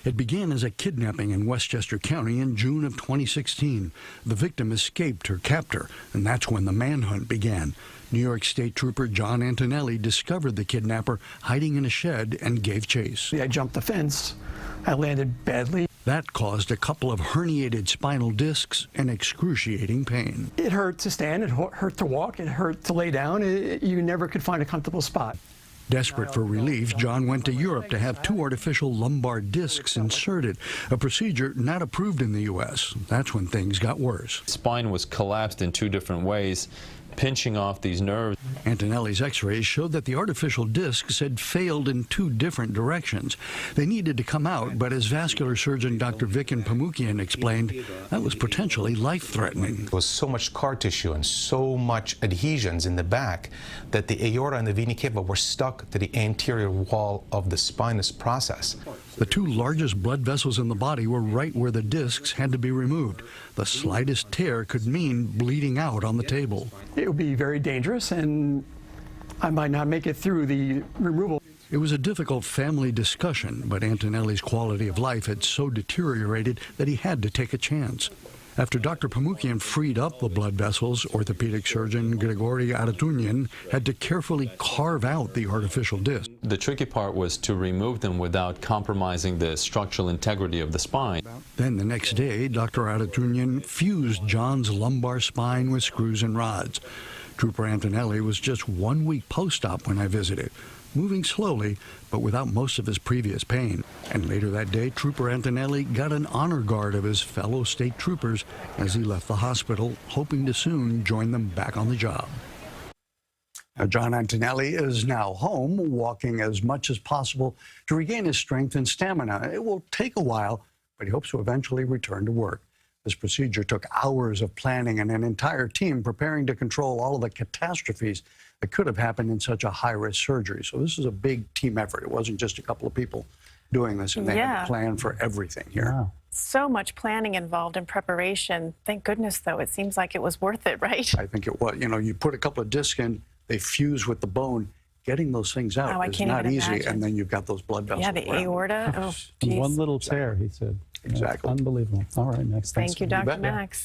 It began as a kidnapping in Westchester County in June of 2016. The victim escaped her captor, and that's when the manhunt began. New York State Trooper John Antonelli discovered the kidnapper hiding in a shed and gave chase. I jumped the fence. I landed badly. That caused a couple of herniated spinal discs and excruciating pain. It hurt to stand, it hurt to walk, it hurt to lay down. You never could find a comfortable spot. Desperate for relief, John went to Europe to have 2 artificial lumbar discs inserted, a procedure not approved in the U.S. That's when things got worse. Spine was collapsed in 2 different ways, pinching off these nerves. Antonelli's x-rays showed that the artificial discs had failed in 2 different directions. They needed to come out, but as vascular surgeon Dr. Viken Pamukian explained, that was potentially life-threatening. There was so much scar tissue and so much adhesions in the back that the aorta and the vena cava were stuck to the anterior wall of the spinous process. The 2 largest blood vessels in the body were right where the discs had to be removed. The slightest tear could mean bleeding out on the table. It would be very dangerous, and I might not make it through the removal. It was a difficult family discussion, but Antonelli's quality of life had so deteriorated that he had to take a chance. After Dr. Pamukian freed up the blood vessels, orthopedic surgeon Grigori Aratunyan had to carefully carve out the artificial disc. The tricky part was to remove them without compromising the structural integrity of the spine. Then the next day, Dr. Aratunyan fused John's lumbar spine with screws and rods. Trooper Antonelli was just 1 week post-op when I visited, moving slowly, but without most of his previous pain. And later that day, Trooper Antonelli got an honor guard of his fellow state troopers as he left the hospital, hoping to soon join them back on the job. Now, John Antonelli is now home, walking as much as possible to regain his strength and stamina. It will take a while, but he hopes to eventually return to work. This procedure took hours of planning and an entire team preparing to control all of the catastrophes that could have happened in such a high-risk surgery. So this is a big team effort. It wasn't just a couple of people doing this, and they had to plan for everything here. Wow. So much planning involved in preparation. Thank goodness, though. It seems like it was worth it, right? I think it was. You know, you put a couple of discs in, they fuse with the bone. Getting those things out is not easy, imagine. And then you've got those blood vessels. Yeah, the aorta. Oh, geez. One little tear, he said. Exactly. Unbelievable. All right, next. Thank you, Dr. Max.